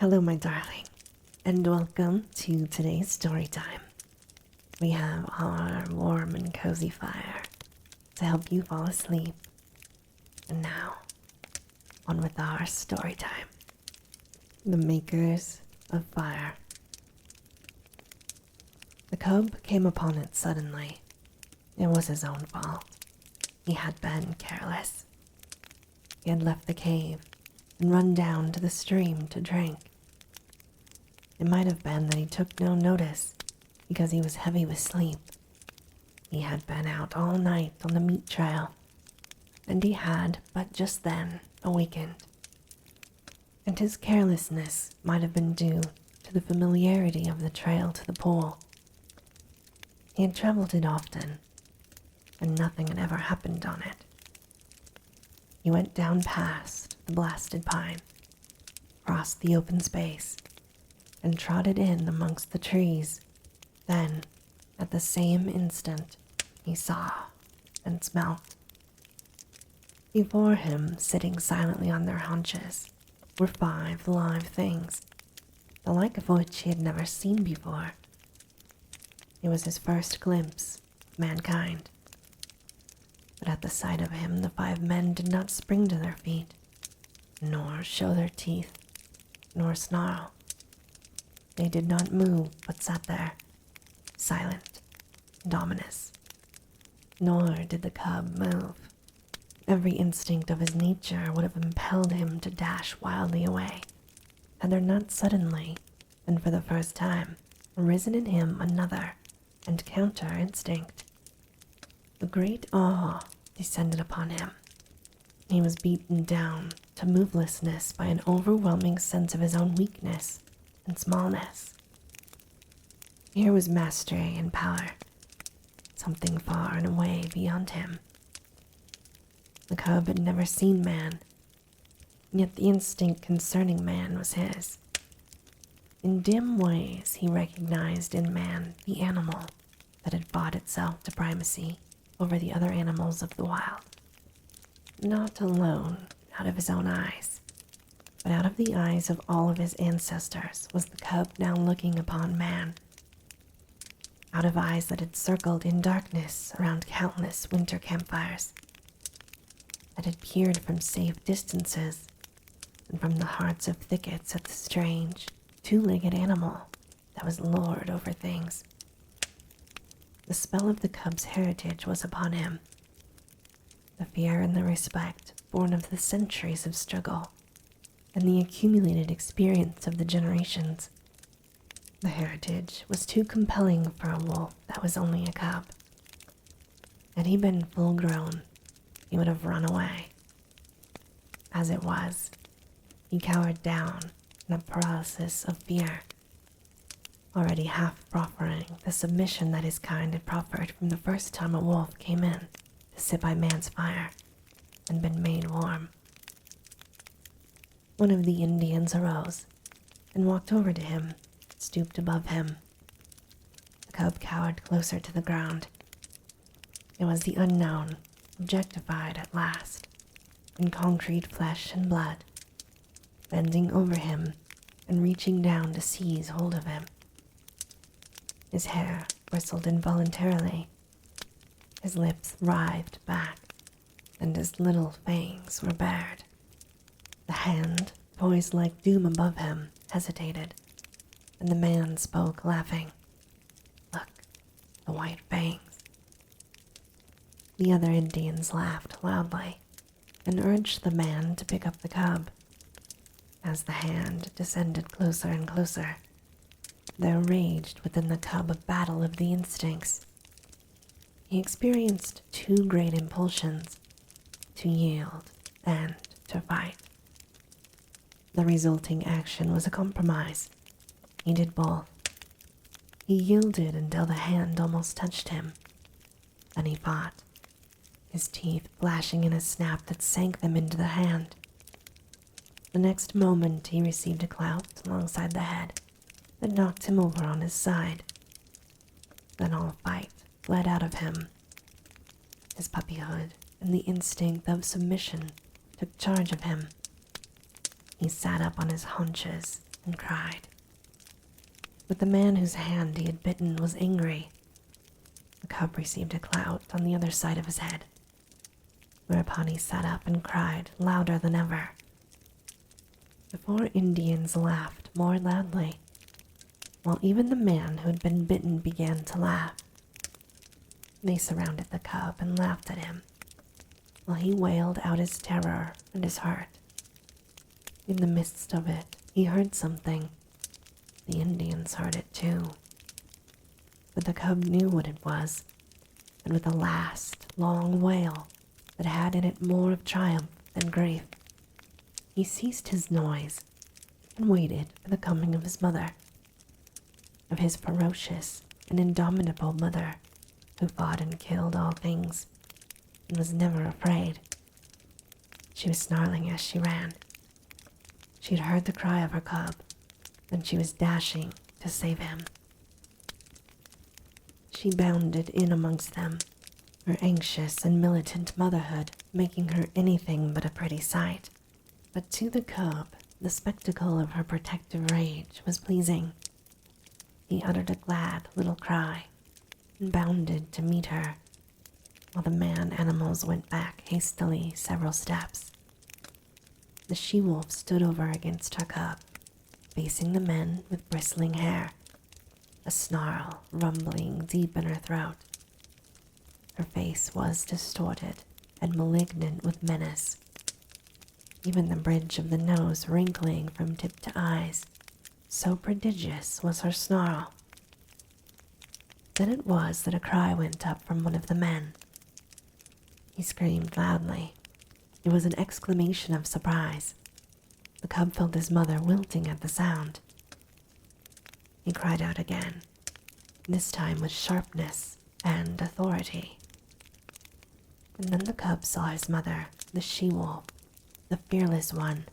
Hello, my darling, and welcome to today's story time. We have our warm and cozy fire to help you fall asleep. And now, on with our story time. The Makers of Fire. The cub came upon it suddenly. It was his own fault. He had been careless. He had left the cave and run down to the stream to drink. It might have been that he took no notice because he was heavy with sleep. He had been out all night on the meat trail, and he had but just then awakened. And his carelessness might have been due to the familiarity of the trail to the pool. He had traveled it often, and nothing had ever happened on it. He went down past the blasted pine, crossed the open space, and trotted in amongst the trees. Then, at the same instant, he saw and smelt. Before him, sitting silently on their haunches, were 5 live things, the like of which he had never seen before. It was his first glimpse of mankind. But at the sight of him, the 5 men did not spring to their feet, nor show their teeth, nor snarl. They did not move, but sat there, silent and ominous. Nor did the cub move. Every instinct of his nature would have impelled him to dash wildly away, had there not suddenly, and for the first time, arisen in him another and counter instinct. A great awe descended upon him. He was beaten down to movelessness by an overwhelming sense of his own weakness and smallness. Here was mastery and power, something far and away beyond him. The cub had never seen man, yet the instinct concerning man was his. In dim ways he recognized in man the animal that had fought itself to primacy over the other animals of the wild. Not alone out of his own eyes, but out of the eyes of all of his ancestors was the cub now looking upon man. Out of eyes that had circled in darkness around countless winter campfires, that had peered from safe distances and from the hearts of thickets at the strange, 2-legged animal that was lord over things. The spell of the cub's heritage was upon him, the fear and the respect born of the centuries of struggle and the accumulated experience of the generations. The heritage was too compelling for a wolf that was only a cub. Had he been full grown, he would have run away. As it was, he cowered down in a paralysis of fear, already half proffering the submission that his kind had proffered from the first time a wolf came in to sit by man's fire and been made warm. One of the Indians arose and walked over to him, stooped above him. The cub cowered closer to the ground. It was the unknown, objectified at last, in concrete flesh and blood, bending over him and reaching down to seize hold of him. His hair bristled involuntarily. His lips writhed back, and his little fangs were bared. The hand, poised like doom above him, hesitated, and the man spoke, laughing. "Look, the White Fangs." The other Indians laughed loudly and urged the man to pick up the cub. As the hand descended closer and closer, there raged within the cub a battle of the instincts. He experienced 2 great impulsions, to yield and to fight. The resulting action was a compromise. He did both. He yielded until the hand almost touched him. Then he fought, his teeth flashing in a snap that sank them into the hand. The next moment he received a clout alongside the head that knocked him over on his side. Then all fight fled out of him. His puppyhood and the instinct of submission took charge of him. He sat up on his haunches and cried. But the man whose hand he had bitten was angry. The cub received a clout on the other side of his head, whereupon he sat up and cried louder than ever. The 4 Indians laughed more loudly, while even the man who had been bitten began to laugh. They surrounded the cub and laughed at him, while he wailed out his terror and his hurt. In the midst of it, he heard something. The Indians heard it too. But the cub knew what it was, and with a last, long wail that had in it more of triumph than grief, he ceased his noise and waited for the coming of his mother, of his ferocious and indomitable mother who fought and killed all things and was never afraid. She was snarling as she ran. She had heard the cry of her cub, and she was dashing to save him. She bounded in amongst them, her anxious and militant motherhood making her anything but a pretty sight. But to the cub, the spectacle of her protective rage was pleasing. He uttered a glad little cry and bounded to meet her, while the man-animals went back hastily several steps. The she-wolf stood over against her cub, facing the men with bristling hair, a snarl rumbling deep in her throat. Her face was distorted and malignant with menace, even the bridge of the nose wrinkling from tip to eyes, so prodigious was her snarl. Then it was that a cry went up from one of the men. He screamed loudly. It was an exclamation of surprise. The cub felt his mother wilting at the sound. He cried out again, this time with sharpness and authority. And then the cub saw his mother, the she-wolf, the fearless one,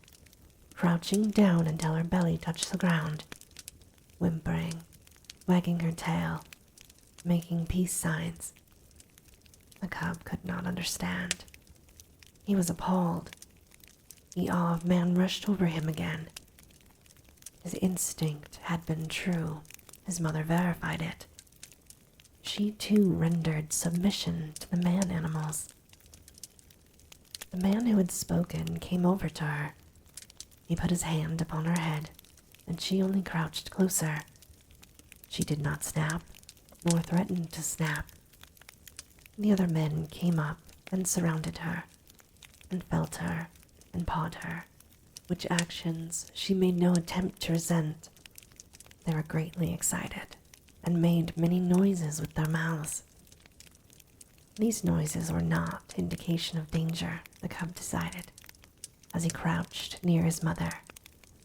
crouching down until her belly touched the ground, whimpering, wagging her tail, making peace signs. The cub could not understand. He was appalled. The awe of man rushed over him again. His instinct had been true. His mother verified it. She too rendered submission to the man-animals. The man who had spoken came over to her. He put his hand upon her head, and she only crouched closer. She did not snap, nor threaten to snap. The other men came up and surrounded her, and felt her and pawed her, which actions she made no attempt to resent. They were greatly excited, and made many noises with their mouths. These noises were not indication of danger, the cub decided, as he crouched near his mother,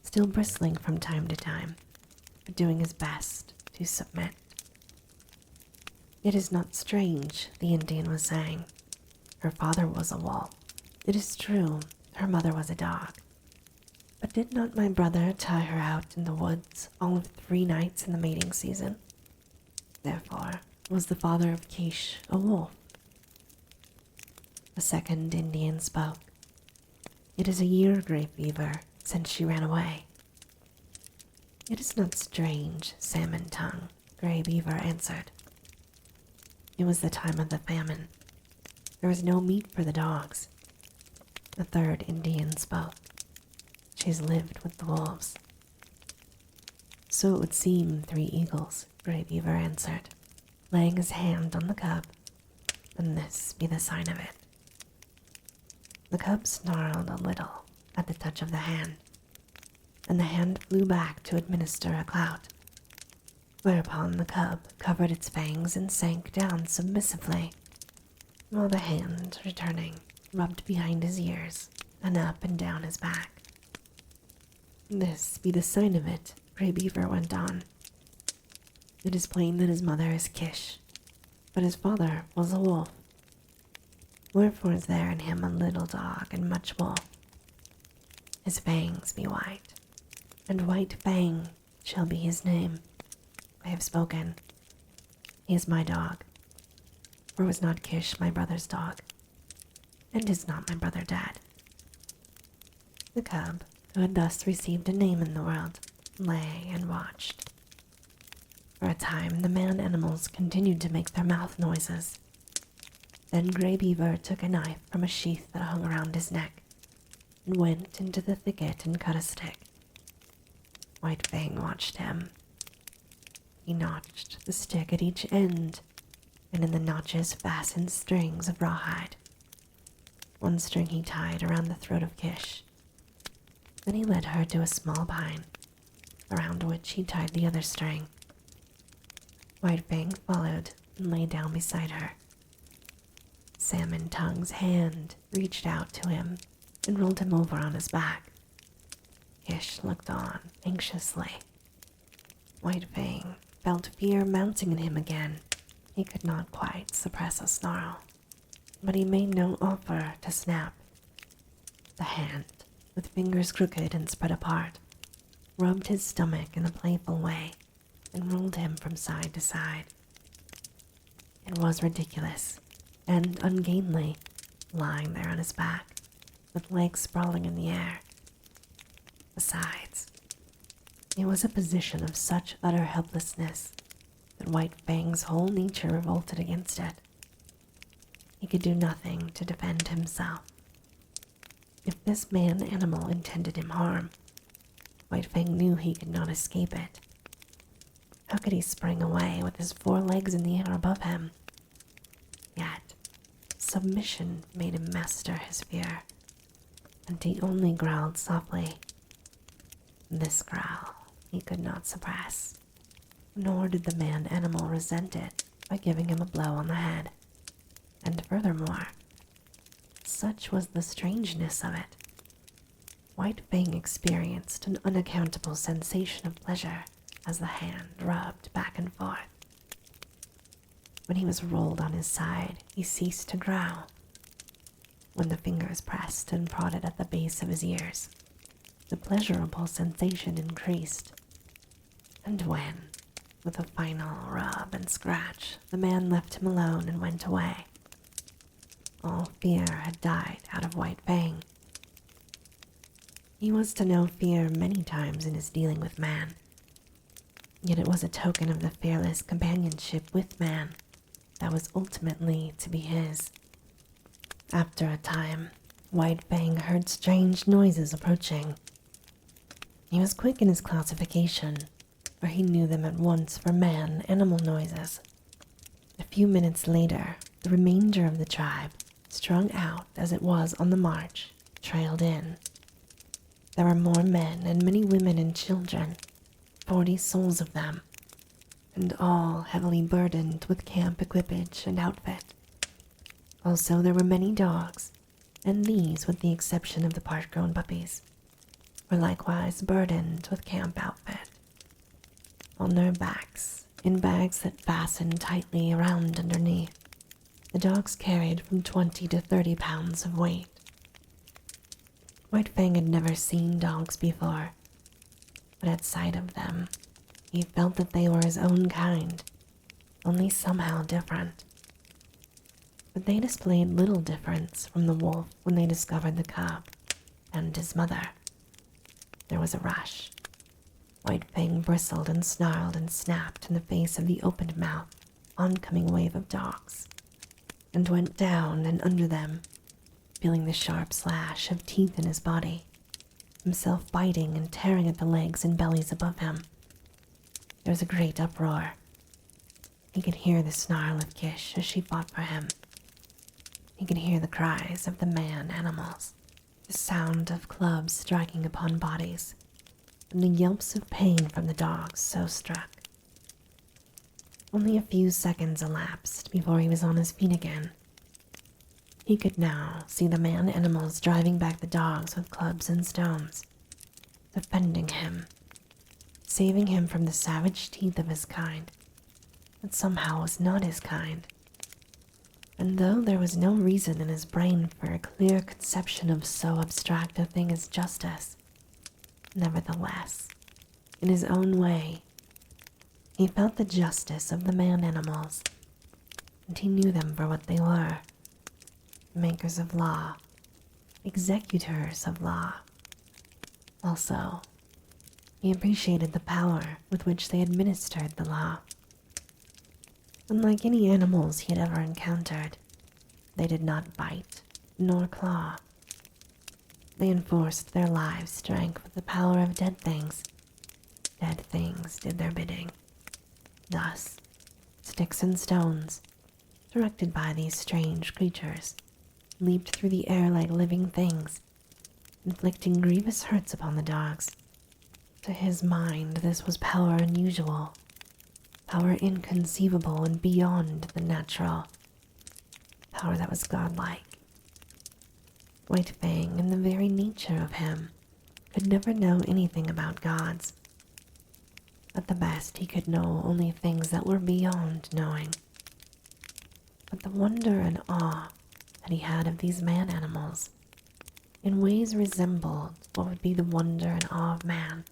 still bristling from time to time, but doing his best to submit. It is not strange, the Indian was saying. Her father was a wolf. It is true, her mother was a dog. But did not my brother tie her out in the woods all of 3 nights in the mating season? Therefore, was the father of Kish a wolf? The second Indian spoke. It is a year, Great Beaver, since she ran away. It is not strange, Salmon Tongue, Gray Beaver answered. It was the time of the famine. There was no meat for the dogs. The third Indian spoke. She's lived with the wolves. So it would seem, 3 Eagles, Gray Beaver answered, laying his hand on the cub, and this be the sign of it. The cub snarled a little at the touch of the hand, and the hand flew back to administer a clout, whereupon the cub covered its fangs and sank down submissively, while the hand, returning, rubbed behind his ears and up and down his back. This be the sign of it, Gray Beaver went on. It is plain that his mother is Kish, but his father was a wolf. Wherefore is there in him a little dog and much wolf? His fangs be white, and White Fang shall be his name. I have spoken. He is my dog. For was not Kish my brother's dog? And is not my brother dead? The cub, who had thus received a name in the world, lay and watched. For a time, the man animals continued to make their mouth noises. Then Grey Beaver took a knife from a sheath that hung around his neck and went into the thicket and cut a stick. White Fang watched him. He notched the stick at each end, and in the notches fastened strings of rawhide. One string he tied around the throat of Kish. Then he led her to a small pine, around which he tied the other string. White Fang followed and lay down beside her. Salmon Tongue's hand reached out to him and rolled him over on his back. Kish looked on anxiously. White Fang felt fear mounting in him again. He could not quite suppress a snarl, but he made no offer to snap. The hand, with fingers crooked and spread apart, rubbed his stomach in a playful way and rolled him from side to side. It was ridiculous and ungainly, lying there on his back, with legs sprawling in the air. Besides, it was a position of such utter helplessness that White Fang's whole nature revolted against it. He could do nothing to defend himself. If this man-animal intended him harm, White Fang knew he could not escape it. How could he spring away with his 4 legs in the air above him? Yet, submission made him master his fear, and he only growled softly. This growl he could not suppress, nor did the man-animal resent it by giving him a blow on the head. And furthermore, such was the strangeness of it, White Fang experienced an unaccountable sensation of pleasure as the hand rubbed back and forth. When he was rolled on his side, he ceased to growl. When the fingers pressed and prodded at the base of his ears, the pleasurable sensation increased. And when, with a final rub and scratch, the man left him alone and went away, all fear had died out of White Fang. He was to know fear many times in his dealing with man, yet it was a token of the fearless companionship with man that was ultimately to be his. After a time, White Fang heard strange noises approaching. He was quick in his classification, for he knew them at once for man-animal noises. A few minutes later, the remainder of the tribe, strung out as it was on the march, trailed in. There were more men and many women and children, 40 souls of them, and all heavily burdened with camp equipage and outfit. Also, there were many dogs, and these, with the exception of the part-grown puppies, were likewise burdened with camp outfit. On their backs, in bags that fastened tightly around underneath, the dogs carried from 20 to 30 pounds of weight. White Fang had never seen dogs before, but at sight of them, he felt that they were his own kind, only somehow different. But they displayed little difference from the wolf when they discovered the cub and his mother. There was a rush. White Fang bristled and snarled and snapped in the face of the opened mouth, oncoming wave of dogs, and went down and under them, feeling the sharp slash of teeth in his body, himself biting and tearing at the legs and bellies above him. There was a great uproar. He could hear the snarl of Kish as she fought for him. He could hear the cries of the man-animals, the sound of clubs striking upon bodies, and the yelps of pain from the dogs so struck. Only a few seconds elapsed before he was on his feet again. He could now see the man-animals driving back the dogs with clubs and stones, defending him, saving him from the savage teeth of his kind, that somehow was not his kind. And though there was no reason in his brain for a clear conception of so abstract a thing as justice, nevertheless, in his own way, he felt the justice of the man-animals, and he knew them for what they were, makers of law, executors of law. Also, He appreciated the power with which they administered the law. Unlike any animals he had ever encountered, they did not bite nor claw. They enforced their lives' strength with the power of dead things. Dead things did their bidding. Thus, sticks and stones, directed by these strange creatures, leaped through the air like living things, inflicting grievous hurts upon the dogs. To his mind, this was power unusual, power inconceivable and beyond the natural, power that was godlike. White Fang, in the very nature of him, could never know anything about gods. At the best, he could know only things that were beyond knowing. But the wonder and awe that he had of these man-animals in ways resembled what would be the wonder and awe of man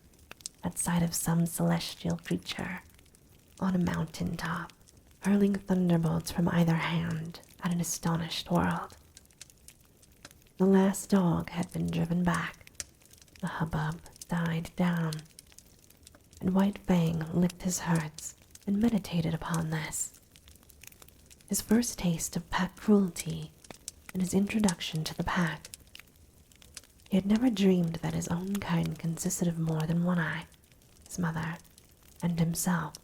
at sight of some celestial creature on a mountain top, hurling thunderbolts from either hand at an astonished world. The last dog had been driven back. The hubbub died down, and White Fang licked his hurts and meditated upon this. His first taste of pack cruelty and his introduction to the pack. He had never dreamed that his own kind consisted of more than one eye, his mother, and himself.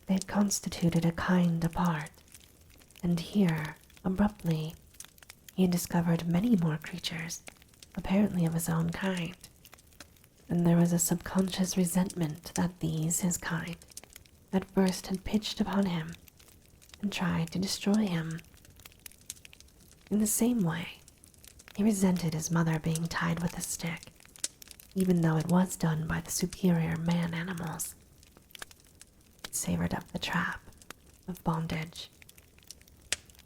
They had constituted a kind apart, and here, abruptly, he had discovered many more creatures, apparently of his own kind, and there was a subconscious resentment that these, his kind, at first had pitched upon him and tried to destroy him. In the same way, he resented his mother being tied with a stick, even though it was done by the superior man-animals. It savored of the trap, of bondage.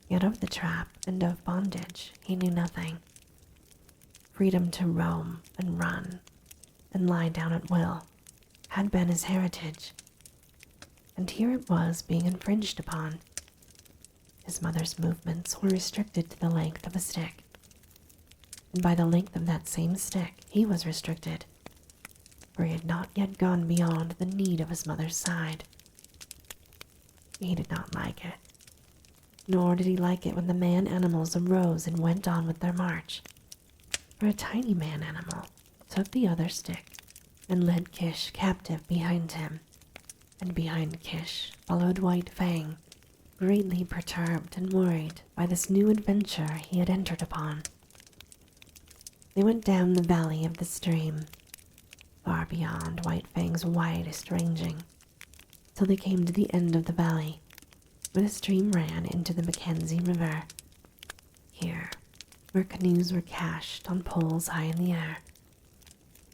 Yet of the trap and of bondage he knew nothing. Freedom to roam and run and lie down at will had been his heritage, and here it was being infringed upon. His mother's movements were restricted to the length of a stick, and by the length of that same stick he was restricted, for he had not yet gone beyond the need of his mother's side. He did not like it, nor did he like it when the man-animals arose and went on with their march, for a tiny man-animal took the other stick and led Kish captive behind him, and behind Kish followed White Fang, greatly perturbed and worried by this new adventure he had entered upon. They went down the valley of the stream, far beyond White Fang's widest ranging, till they came to the end of the valley, where the stream ran into the Mackenzie River. Here, where canoes were cached on poles high in the air,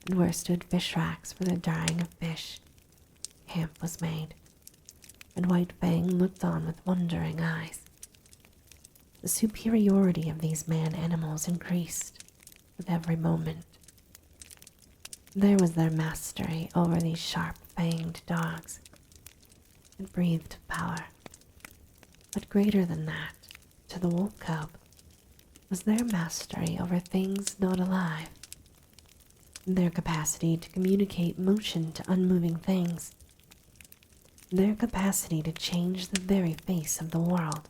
and where stood fish racks for the drying of fish, camp was made, and White Fang looked on with wondering eyes. The superiority of these man-animals increased with every moment. There was their mastery over these sharp-fanged dogs. It breathed power. But greater than that, to the wolf cub, was their mastery over things not alive. Their capacity to communicate motion to unmoving things. Their capacity to change the very face of the world.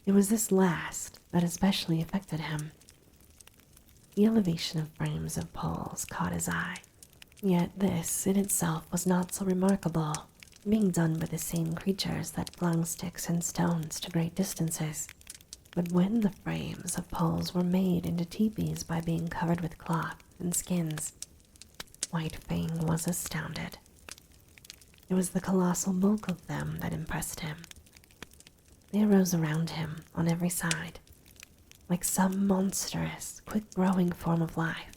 It was this last that especially affected him. The elevation of frames of poles caught his eye, yet this in itself was not so remarkable, being done by the same creatures that flung sticks and stones to great distances. But when the frames of poles were made into teepees by being covered with cloth and skins, White Fang was astounded. It was the colossal bulk of them that impressed him. They arose around him on every side, like some monstrous, quick-growing form of life.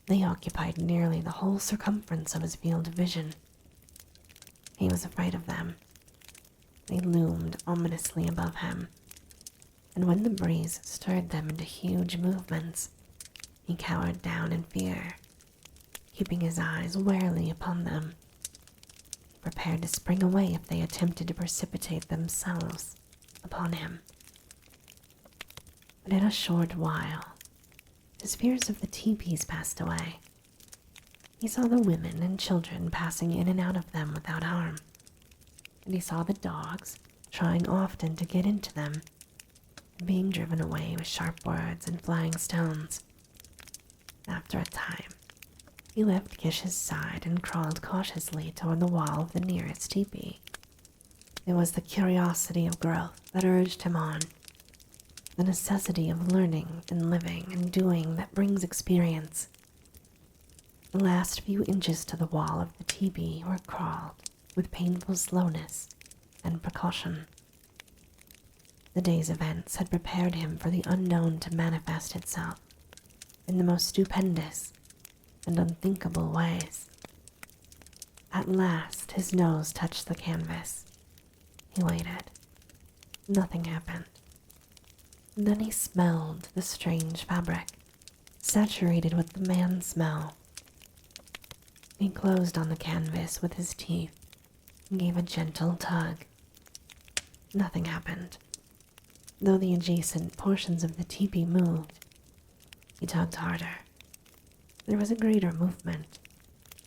They occupied nearly the whole circumference of his field of vision. He was afraid of them. They loomed ominously above him, and when the breeze stirred them into huge movements, he cowered down in fear, keeping his eyes warily upon them, prepared to spring away if they attempted to precipitate themselves upon him. But in a short while, his fears of the teepees passed away. He saw the women and children passing in and out of them without harm, and he saw the dogs trying often to get into them and being driven away with sharp words and flying stones. After a time, he left Kish's side and crawled cautiously toward the wall of the nearest teepee. It was the curiosity of growth that urged him on, the necessity of learning and living and doing that brings experience. The last few inches to the wall of the teepee were crawled with painful slowness and precaution. The day's events had prepared him for the unknown to manifest itself in the most stupendous and unthinkable ways. At last his nose touched the canvas. He waited. Nothing happened. Then he smelled the strange fabric, saturated with the man smell. He closed on the canvas with his teeth and gave a gentle tug. Nothing happened, though the adjacent portions of the teepee moved. He tugged harder. There was a greater movement.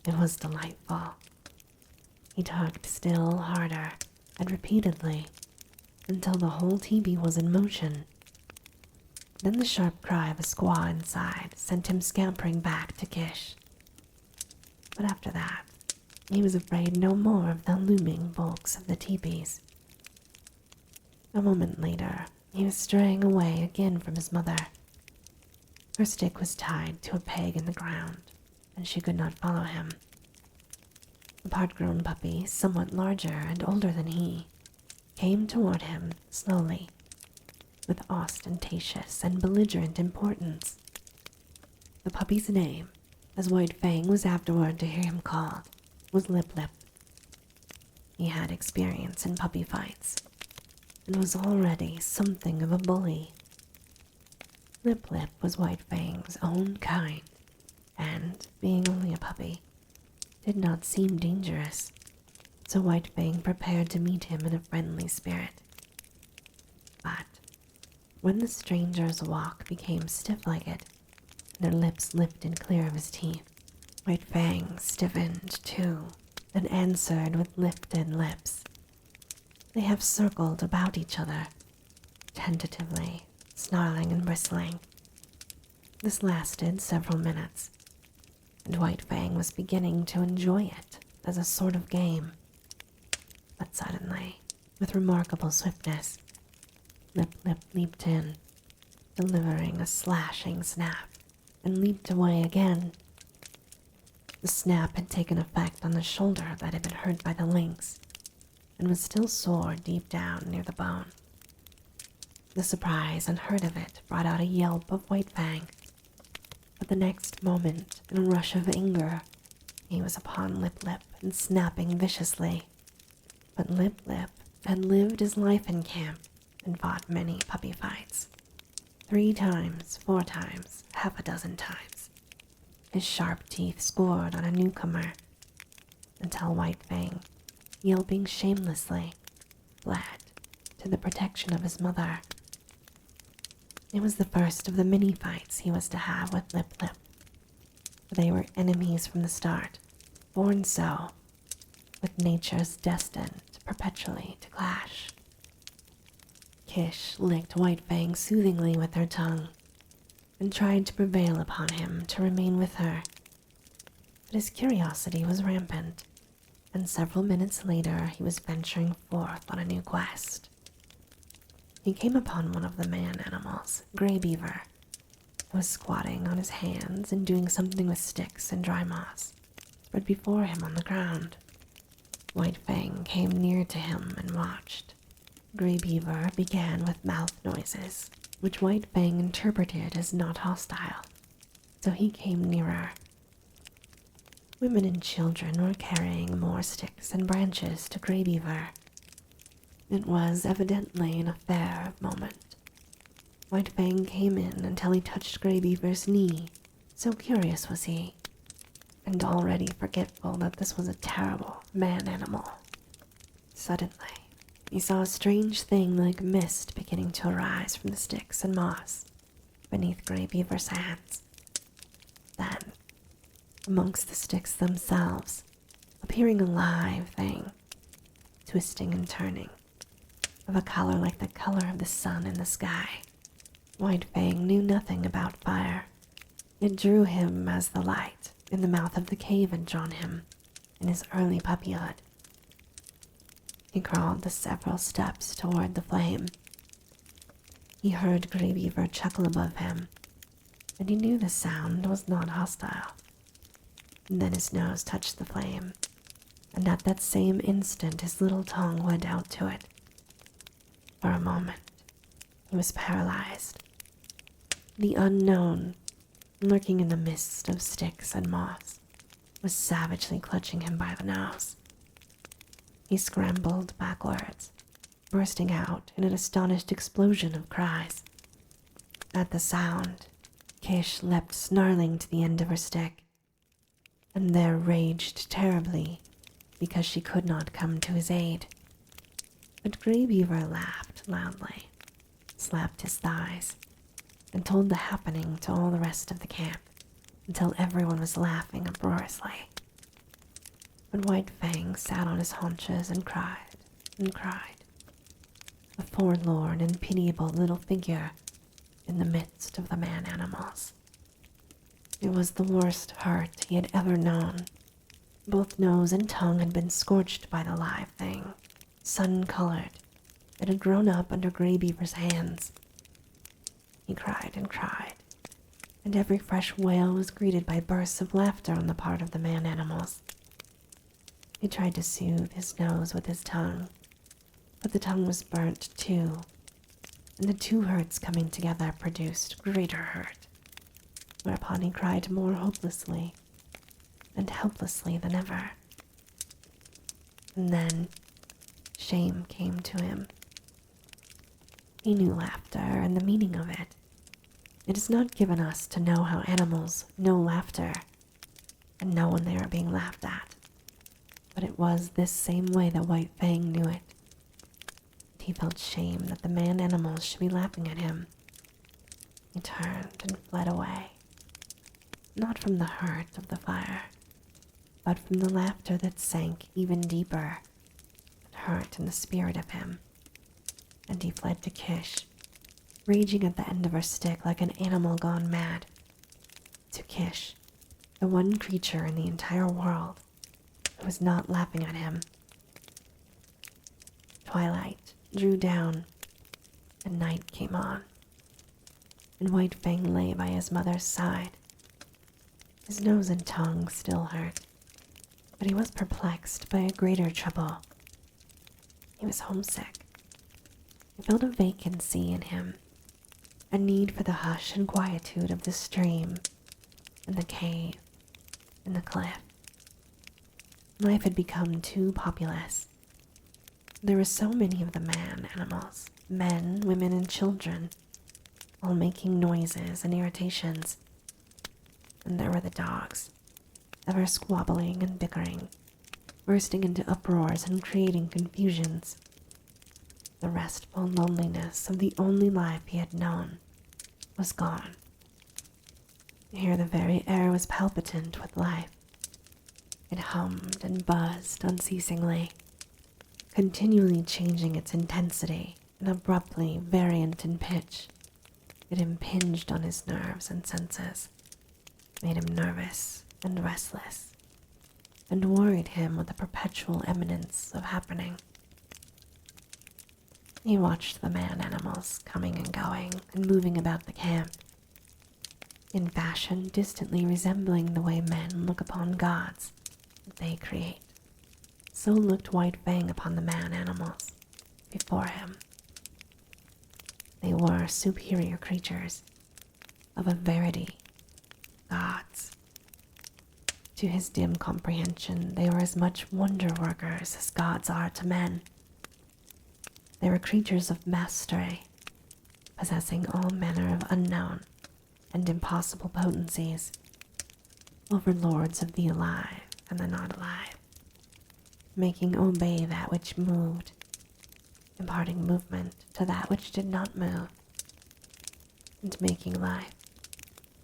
It was delightful. He tugged still harder and repeatedly until the whole teepee was in motion. Then the sharp cry of a squaw inside sent him scampering back to Kish. But after that, he was afraid no more of the looming bulks of the teepees. A moment later, he was straying away again from his mother. Her stick was tied to a peg in the ground, and she could not follow him. The part-grown puppy, somewhat larger and older than he, came toward him slowly, with ostentatious and belligerent importance. The puppy's name, as White Fang was afterward to hear him called, was Lip Lip. He had experience in puppy fights, and was already something of a bully. Lip Lip was White Fang's own kind, and, being only a puppy, did not seem dangerous, so White Fang prepared to meet him in a friendly spirit. But when the stranger's walk became stiff-legged, and their lips lifted clear of his teeth, White Fang stiffened too, and answered with lifted lips. They half circled about each other, tentatively, snarling and bristling. This lasted several minutes, and White Fang was beginning to enjoy it as a sort of game. But suddenly, with remarkable swiftness, Lip Lip leaped in, delivering a slashing snap, and leaped away again. The snap had taken effect on the shoulder that had been hurt by the lynx, and was still sore deep down near the bone. The surprise and hurt of it brought out a yelp of White Fang, but the next moment, in a rush of anger, he was upon Lip Lip and snapping viciously. But Lip Lip had lived his life in camp and fought many puppy fights. 3 times, 4 times, half a dozen times. His sharp teeth scored on a newcomer, until White Fang, yelping shamelessly, fled to the protection of his mother. It was the first of the many fights he was to have with Lip Lip. They were enemies from the start, born so, with natures destined perpetually to clash. Kish licked White Fang soothingly with her tongue, and tried to prevail upon him to remain with her. But his curiosity was rampant, and several minutes later he was venturing forth on a new quest. He came upon one of the man animals, Gray Beaver, who was squatting on his hands and doing something with sticks and dry moss spread before him on the ground. White Fang came near to him and watched. Gray Beaver began with mouth noises, which White Fang interpreted as not hostile, so he came nearer. Women and children were carrying more sticks and branches to Gray Beaver. It was evidently an affair of moment. White Fang came in until he touched Gray Beaver's knee, so curious was he, and already forgetful that this was a terrible man animal. Suddenly, he saw a strange thing like mist beginning to arise from the sticks and moss. beneath Grey Beaver's hands. Then, amongst the sticks themselves, appearing a live thing, twisting and turning, of a color like the color of the sun in the sky. White Fang knew nothing about fire. It drew him as the light in the mouth of the cave had drawn him in his early puppyhood. He crawled the several steps toward the flame. He heard Grey Beaver chuckle above him, and he knew the sound was not hostile. And then his nose touched the flame, and at that same instant his little tongue went out to it. For a moment, he was paralyzed. The unknown, lurking in the midst of sticks and moss, was savagely clutching him by the nose. He scrambled backwards, bursting out in an astonished explosion of cries. At the sound, Kish leapt snarling to the end of her stick, and there raged terribly because she could not come to his aid. But Grey Beaver laughed loudly, slapped his thighs, and told the happening to all the rest of the camp until everyone was laughing uproariously. But White Fang sat on his haunches and cried, a forlorn and pitiable little figure in the midst of the man-animals. It was the worst hurt he had ever known. Both nose and tongue had been scorched by the live thing, sun-colored. It had grown up under Grey Beaver's hands. He cried, and every fresh wail was greeted by bursts of laughter on the part of the man-animals. He tried to soothe his nose with his tongue, but the tongue was burnt too, and the two hurts coming together produced greater hurt, whereupon he cried more hopelessly and helplessly than ever. And then shame came to him. He knew laughter and the meaning of it. It is not given us to know how animals know laughter and know when they are being laughed at, but it was this same way that White Fang knew it. He felt shame that the man-animals should be laughing at him. He turned and fled away, not from the hurt of the fire, but from the laughter that sank even deeper and hurt in the spirit of him. And he fled to Kish, raging at the end of her stick like an animal gone mad. To Kish, the one creature in the entire world who was not laughing at him. Twilight drew down, and night came on, and White Fang lay by his mother's side. His nose and tongue still hurt, but he was perplexed by a greater trouble. He was homesick. He felt a vacancy in him, a need for the hush and quietude of the stream, and the cave, and the cliff. Life had become too populous. There were so many of the man-animals, men, women, and children, all making noises and irritations. And there were the dogs, ever squabbling and bickering, bursting into uproars and creating confusions. The restful loneliness of the only life he had known was gone. Here the very air was palpitant with life. It hummed and buzzed unceasingly, continually changing its intensity and abruptly variant in pitch. It impinged on his nerves and senses, made him nervous and restless, and worried him with the perpetual imminence of happening. He watched the man-animals coming and going and moving about the camp, in fashion distantly resembling the way men look upon gods that they create. So looked White Fang upon the man-animals before him. They were superior creatures, of a verity, gods. To his dim comprehension, they were as much wonder-workers as gods are to men. They were creatures of mastery, possessing all manner of unknown and impossible potencies, overlords of the alive and the not alive, making obey that which moved, imparting movement to that which did not move. and making life,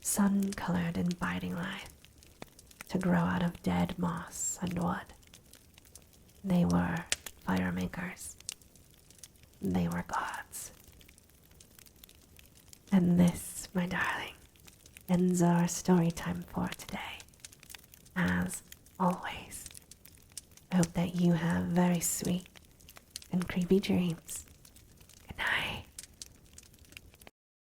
sun-colored inviting life, to grow out of dead moss and wood. They were fire makers. They were gods. And this, my darling, ends our story time for today. As always, I hope that you have very sweet and creepy dreams.